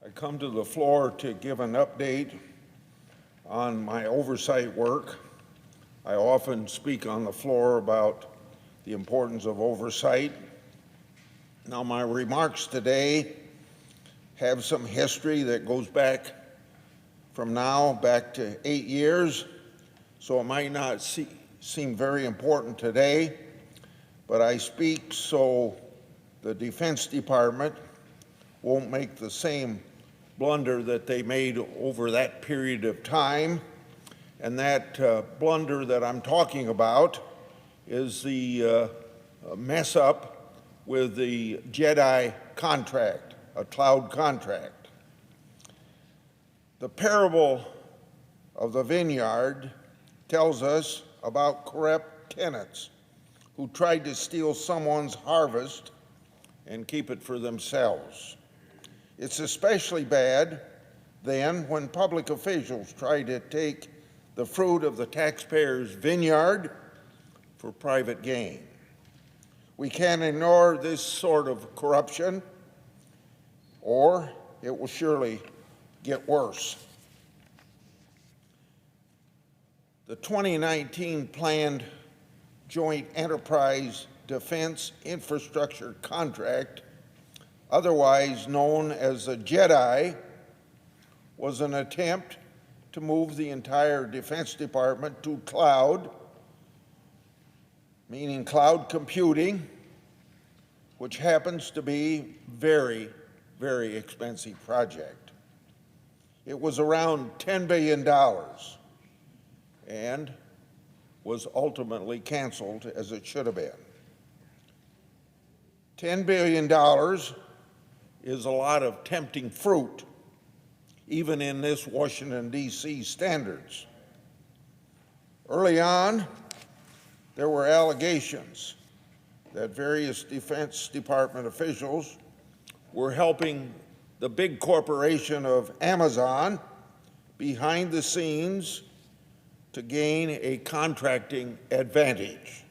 I come to the floor to give an update on my oversight work. I often speak on the floor about the importance of oversight. Now, my remarks today have some history that goes back to 8 years, so it might not seem very important today, but I speak so the Defense Department won't make the same blunder that they made over that period of time. And that blunder that I'm talking about is the mess up with the Jedi contract, a cloud contract. The parable of the vineyard tells us about corrupt tenants who tried to steal someone's harvest and keep it for themselves. It's especially bad then when public officials try to take the fruit of the taxpayer's vineyard for private gain. We can't ignore this sort of corruption, or it will surely get worse. The 2019 planned Joint Enterprise Defense Infrastructure Contract, otherwise known as the Jedi, was an attempt to move the entire Defense Department to cloud, meaning cloud computing, which happens to be very, very expensive project. It was around $10 billion and was ultimately canceled, as it should have been. $10 billion is a lot of tempting fruit, even in this Washington, D.C. standards. Early on, there were allegations that various Defense Department officials were helping the big corporation of Amazon behind the scenes to gain a contracting advantage.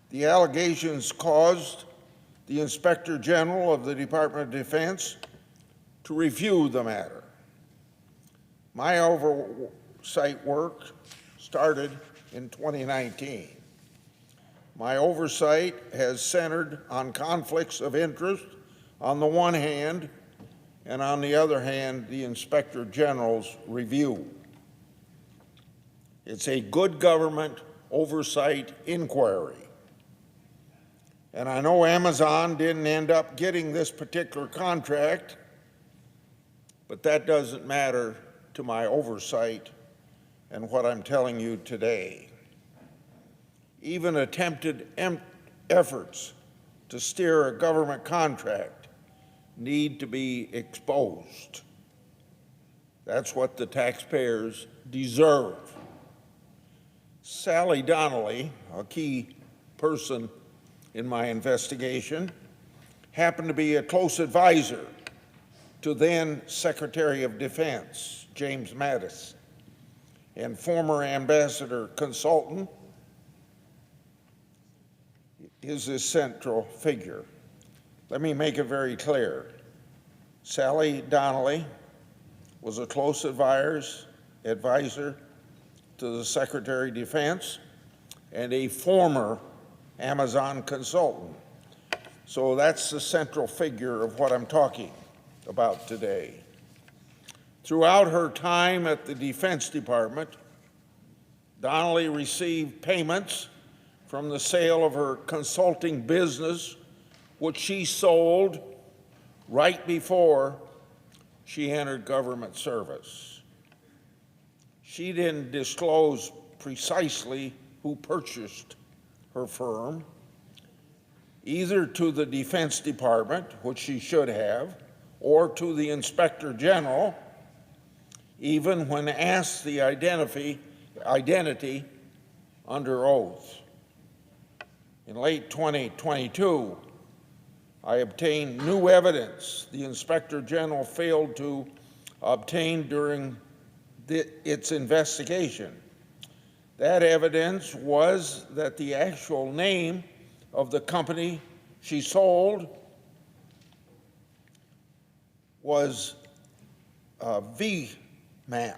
The allegations caused the Inspector General of the Department of Defense to review the matter. My oversight work started in 2019. My oversight has centered on conflicts of interest on the one hand, and on the other hand, the Inspector General's review. It's a good government oversight inquiry. And I know Amazon didn't end up getting this particular contract, but that doesn't matter to my oversight and what I'm telling you today. Even attempted efforts to steer a government contract need to be exposed. That's what the taxpayers deserve. Sally Donnelly, a key person in my investigation, happened to be a close advisor to then Secretary of Defense, James Mattis, and former ambassador consultant is this central figure. Let me make it very clear. Sally Donnelly was a close advisor to the Secretary of Defense and a former Amazon consultant. So that's the central figure of what I'm talking about today. Throughout her time at the Defense Department, Donnelly received payments from the sale of her consulting business, which she sold right before she entered government service. She didn't disclose precisely who purchased her firm, either to the Defense Department, which she should have, or to the Inspector General, even when asked the identity under oath. In late 2022, I obtained new evidence the Inspector General failed to obtain during its investigation. That evidence was that the actual name of the company she sold was VMAP,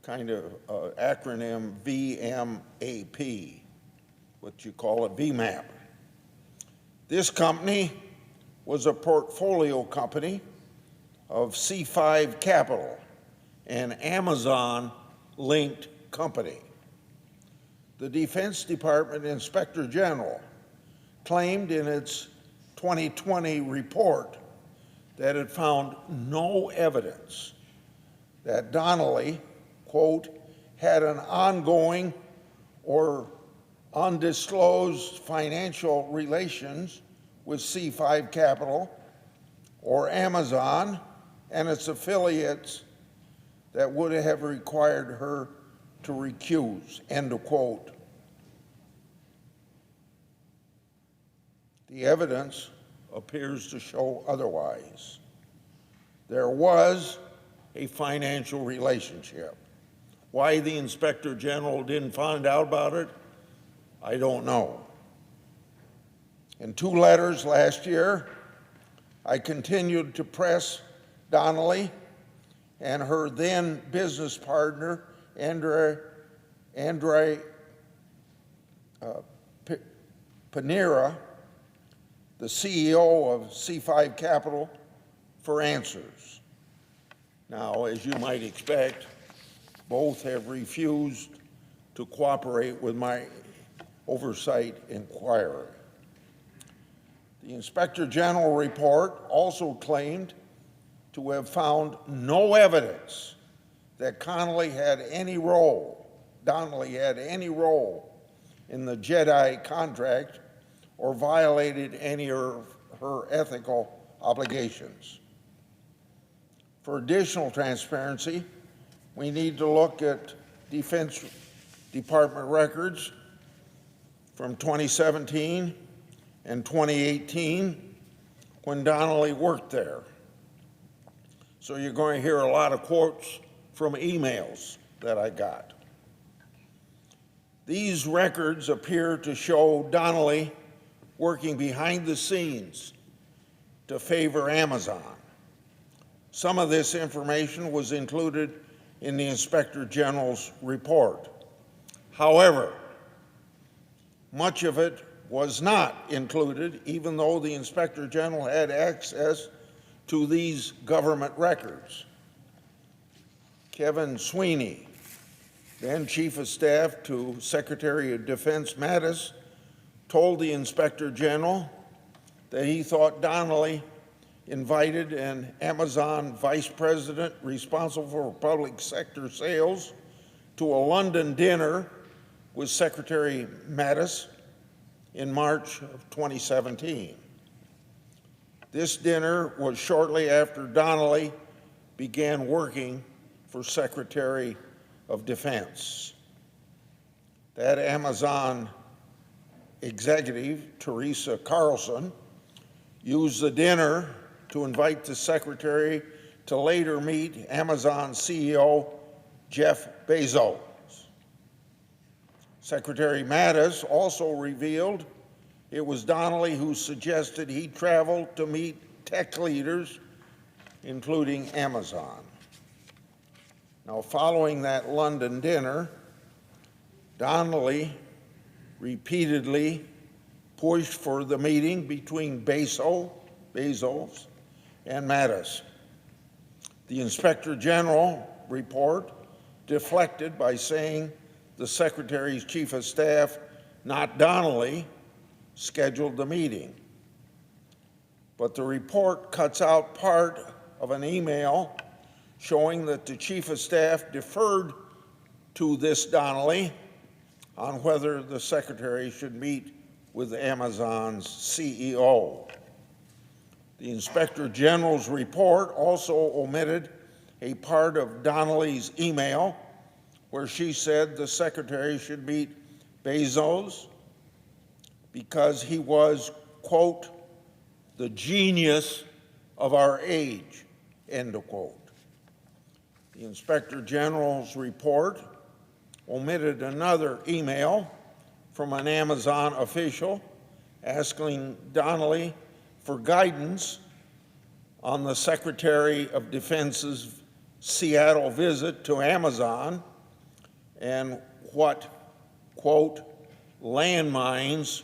kind of acronym VMAP, what you call it, VMAP. This company was a portfolio company of C5 Capital, an Amazon-linked company. The Defense Department Inspector General claimed in its 2020 report that it found no evidence that Donnelly, quote, had an ongoing or undisclosed financial relations with C5 Capital or Amazon and its affiliates that would have required her to recuse, end of quote. The evidence appears to show otherwise. There was a financial relationship. Why the Inspector General didn't find out about it, I don't know. In 2 letters last year, I continued to press Donnelly and her then business partner, Andre Panera, the CEO of C5 Capital, for answers. Now, as you might expect, both have refused to cooperate with my oversight inquiry. The Inspector General report also claimed to have found no evidence that Donnelly had any role in the Jedi contract or violated any of her ethical obligations. For additional transparency, we need to look at Defense Department records from 2017 and 2018 when Donnelly worked there. So you're going to hear a lot of quotes from emails that I got. These records appear to show Donnelly working behind the scenes to favor Amazon. Some of this information was included in the Inspector General's report. However, much of it was not included, even though the Inspector General had access to these government records. Kevin Sweeney, then Chief of Staff to Secretary of Defense Mattis, told the Inspector General that he thought Donnelly invited an Amazon vice president responsible for public sector sales to a London dinner with Secretary Mattis in March of 2017. This dinner was shortly after Donnelly began working for Secretary of Defense. That Amazon executive, Teresa Carlson, used the dinner to invite the secretary to later meet Amazon CEO Jeff Bezos. Secretary Mattis also revealed it was Donnelly who suggested he travel to meet tech leaders, including Amazon. Now, following that London dinner, Donnelly repeatedly pushed for the meeting between Bezos and Mattis. The Inspector General report deflected by saying the Secretary's Chief of Staff, not Donnelly, scheduled the meeting. But the report cuts out part of an email showing that the Chief of Staff deferred to this Donnelly on whether the Secretary should meet with Amazon's CEO. The Inspector General's report also omitted a part of Donnelly's email where she said the Secretary should meet Bezos because he was, quote, the genius of our age, end of quote. The Inspector General's report omitted another email from an Amazon official asking Donnelly for guidance on the Secretary of Defense's Seattle visit to Amazon and what, quote, landmines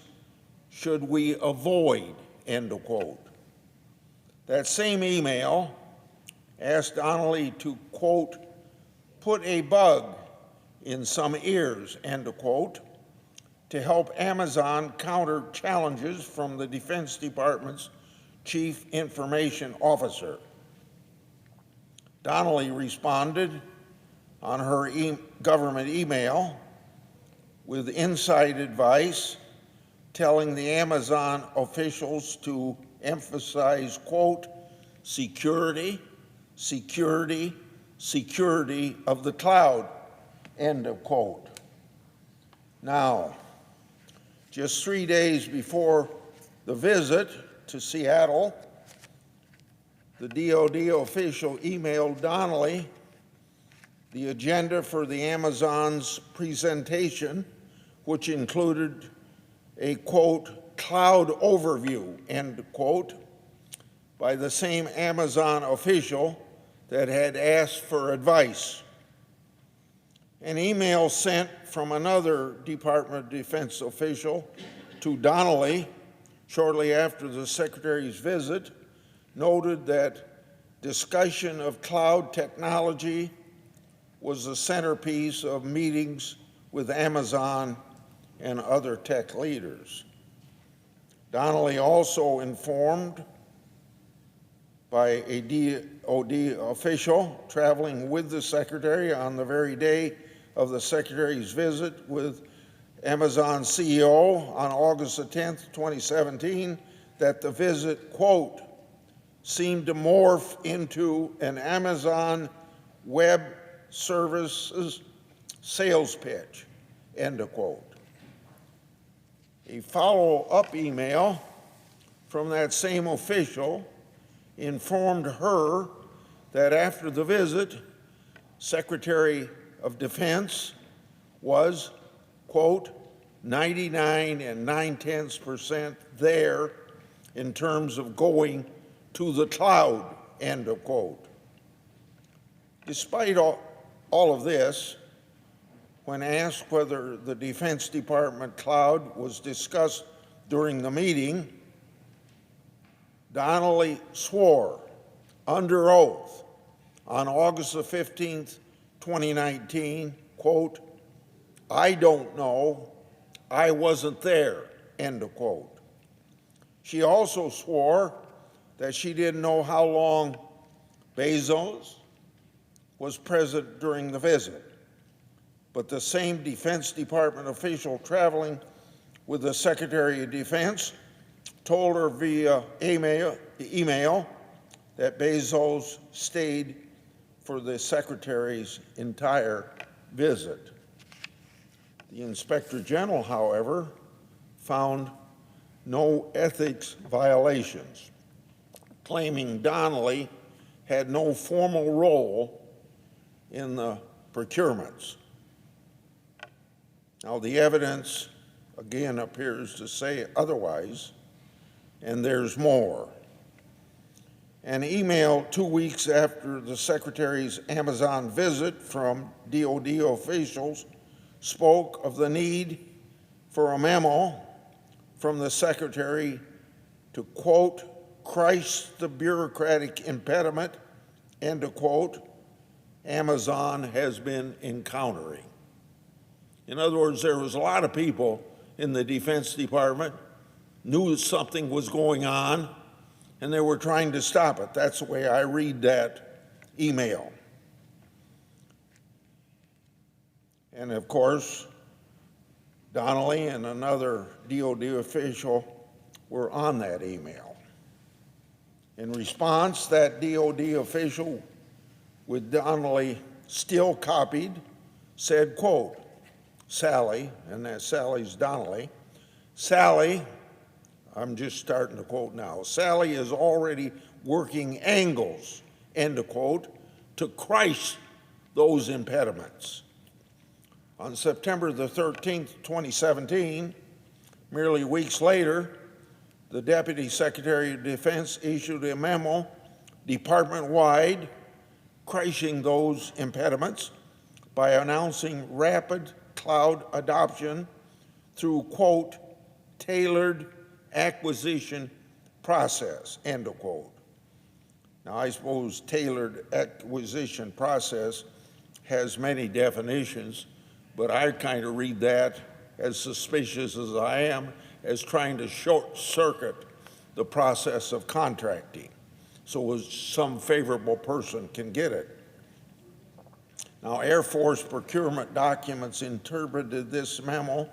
should we avoid, end of quote. That same email asked Donnelly to, quote, put a bug in some ears, end of quote, to help Amazon counter challenges from the Defense Department's Chief Information Officer. Donnelly responded on her government email with inside advice, telling the Amazon officials to emphasize, quote, security, security, security of the cloud, end of quote. Now, just 3 days before the visit to Seattle, the DoD official emailed Donnelly the agenda for the Amazon's presentation, which included a, quote, cloud overview, end quote, by the same Amazon official that had asked for advice. An email sent from another Department of Defense official to Donnelly shortly after the Secretary's visit noted that discussion of cloud technology was the centerpiece of meetings with Amazon and other tech leaders. Donnelly also informed by a DoD official traveling with the Secretary on the very day of the Secretary's visit with Amazon CEO on August the 10th, 2017, that the visit, quote, seemed to morph into an Amazon Web Services sales pitch, end of quote. A follow-up email from that same official informed her that after the visit, Secretary of Defense was, quote, 99 9/10% there in terms of going to the cloud, end of quote. Despite all of this, when asked whether the Defense Department cloud was discussed during the meeting, Donnelly swore under oath on August the 15th, 2019, quote, I don't know, I wasn't there, end of quote. She also swore that she didn't know how long Bezos was present during the visit. But the same Defense Department official traveling with the Secretary of Defense told her via email that Bezos stayed for the Secretary's entire visit. The Inspector General, however, found no ethics violations, claiming Donnelly had no formal role in the procurements. Now, the evidence, again, appears to say otherwise, and there's more. An email 2 weeks after the Secretary's Amazon visit from DoD officials spoke of the need for a memo from the Secretary to, quote, Christ the bureaucratic impediment, end of quote, Amazon has been encountering. In other words, there was a lot of people in the Defense Department knew something was going on, and they were trying to stop it. That's the way I read that email. And of course, Donnelly and another DoD official were on that email. In response, that DoD official, with Donnelly still copied, said, quote, Sally, and that Sally's Donnelly, Sally, I'm just starting to quote now, Sally is already working angles, end of quote, to Christ those impediments. On September the 13th, 2017, merely weeks later, the Deputy Secretary of Defense issued a memo department-wide, crushing those impediments by announcing rapid cloud adoption through, quote, tailored acquisition process, end of quote. Now, I suppose tailored acquisition process has many definitions, but I kind of read that, as suspicious as I am, as trying to short-circuit the process of contracting so as some favorable person can get it. Now, Air Force procurement documents interpreted this memo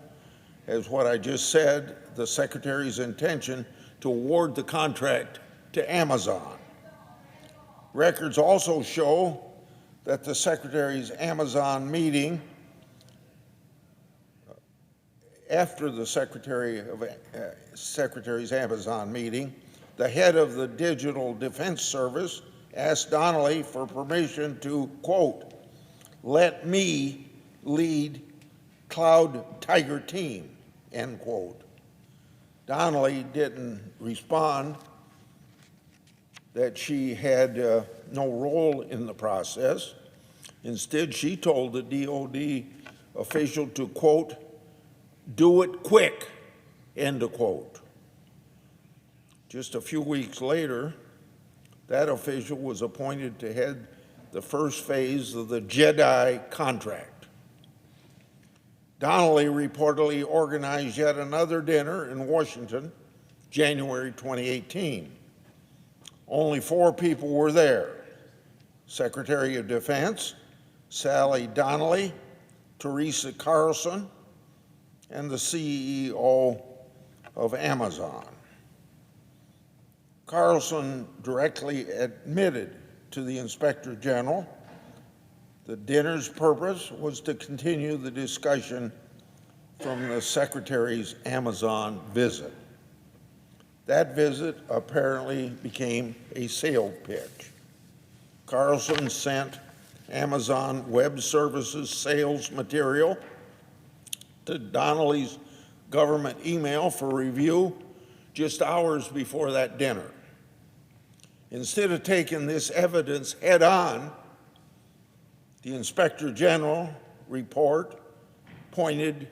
as what I just said, the Secretary's intention to award the contract to Amazon. Records also show that the Secretary's Amazon meeting, after the Secretary's Amazon meeting, the head of the Digital Defense Service asked Donnelly for permission to, quote, let me lead Cloud Tiger team, end quote. Donnelly didn't respond that she had no role in the process. Instead, she told the DOD official to, quote, do it quick, end of quote. Just a few weeks later, that official was appointed to head the first phase of the Jedi contract. Donnelly reportedly organized yet another dinner in Washington, January 2018. Only 4 people were there: Secretary of Defense, Sally Donnelly, Teresa Carlson, and the CEO of Amazon. Carlson directly admitted to the Inspector General the dinner's purpose was to continue the discussion from the Secretary's Amazon visit. That visit apparently became a sales pitch. Carlson sent Amazon Web Services sales material to Donnelly's government email for review just hours before that dinner. Instead of taking this evidence head on, the Inspector General report pointed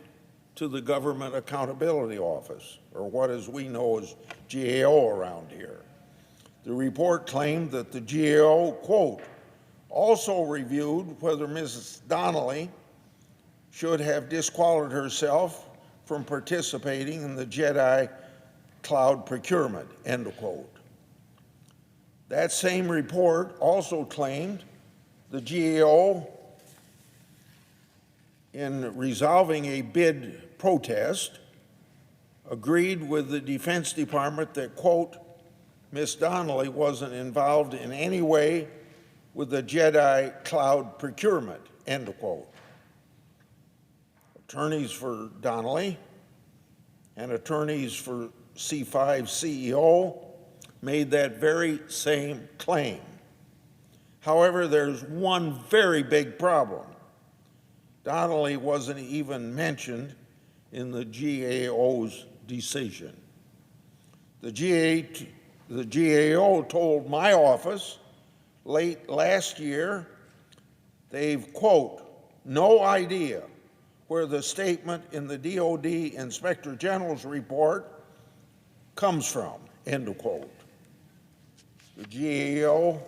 to the Government Accountability Office, or what as we know as GAO around here. The report claimed that the GAO, quote, also reviewed whether Mrs. Donnelly should have disqualified herself from participating in the Jedi cloud procurement, end of quote. That same report also claimed the GAO, in resolving a bid protest, agreed with the Defense Department that, quote, Ms. Donnelly wasn't involved in any way with the Jedi cloud procurement, end of quote. Attorneys for Donnelly and attorneys for C5 CEO made that very same claim. However, there's one very big problem. Donnelly wasn't even mentioned in the GAO's decision. The GAO told my office late last year they've, quote, no idea where the statement in the DOD Inspector General's report comes from, end of quote. The GAO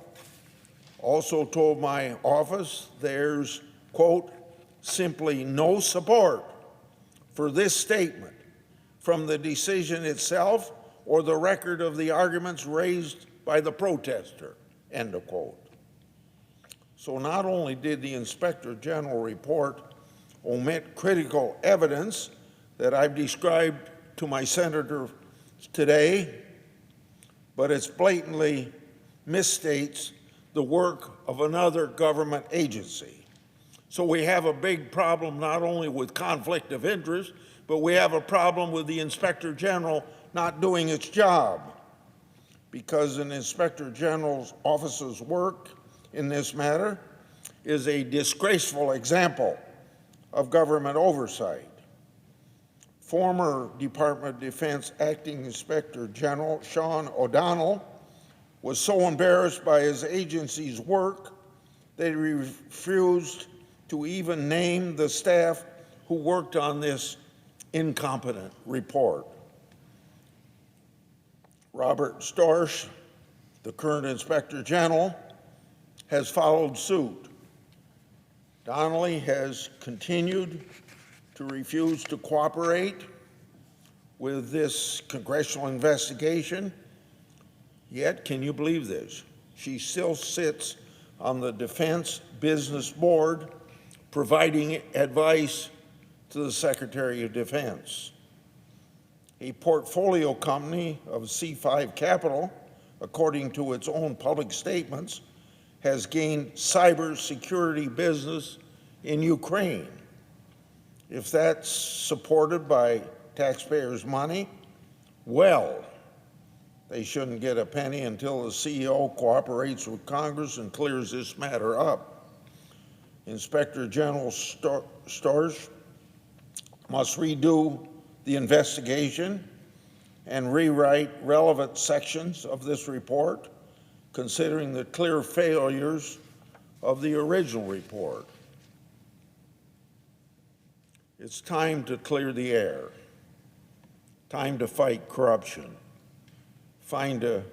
also told my office there's, quote, simply no support for this statement from the decision itself or the record of the arguments raised by the protester, end of quote. So not only did the Inspector General report omit critical evidence that I've described to my senator today, but it's blatantly misstates the work of another government agency. So we have a big problem not only with conflict of interest, but we have a problem with the Inspector General not doing its job, because an Inspector General's office's work in this matter is a disgraceful example of government oversight. Former Department of Defense Acting Inspector General Sean O'Donnell was so embarrassed by his agency's work that he refused to even name the staff who worked on this incompetent report. Robert Storch, the current Inspector General, has followed suit. Donnelly has continued to refuse to cooperate with this congressional investigation. Yet, can you believe this? She still sits on the Defense Business Board, providing advice to the Secretary of Defense. A portfolio company of C5 Capital, according to its own public statements, has gained cybersecurity business in Ukraine. If that's supported by taxpayers' money, well, they shouldn't get a penny until the CEO cooperates with Congress and clears this matter up. Inspector General Storch must redo the investigation and rewrite relevant sections of this report, considering the clear failures of the original report. It's time to clear the air, time to fight corruption, find a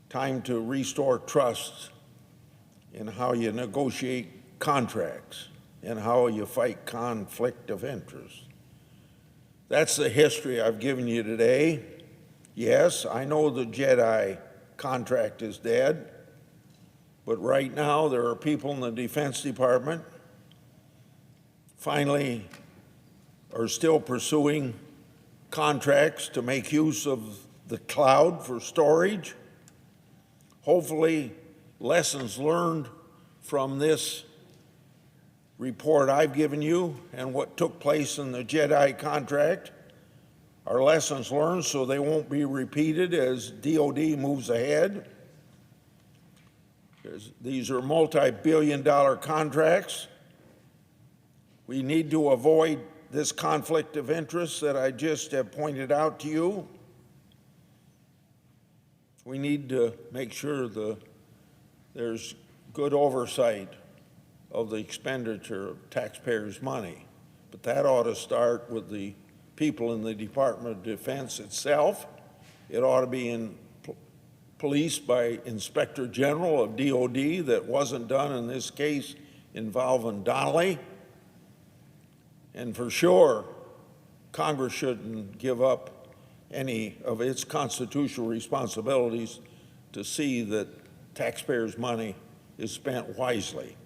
time to restore trust in how you negotiate contracts and how you fight conflict of interest. That's the history I've given you today. Yes, I know the Jedi contract is dead, but right now there are people in the Defense Department finally are still pursuing contracts to make use of the cloud for storage. Hopefully, lessons learned from this report I've given you and what took place in the Jedi contract are lessons learned so they won't be repeated as DOD moves ahead. These are multi-billion-dollar contracts. We need to avoid this conflict of interest that I just have pointed out to you. We need to make sure there's good oversight of the expenditure of taxpayers' money. But that ought to start with the people in the Department of Defense itself. It ought to be policed by Inspector General of DOD. That wasn't done in this case involving Donnelly. And for sure, Congress shouldn't give up any of its constitutional responsibilities to see that taxpayers' money is spent wisely.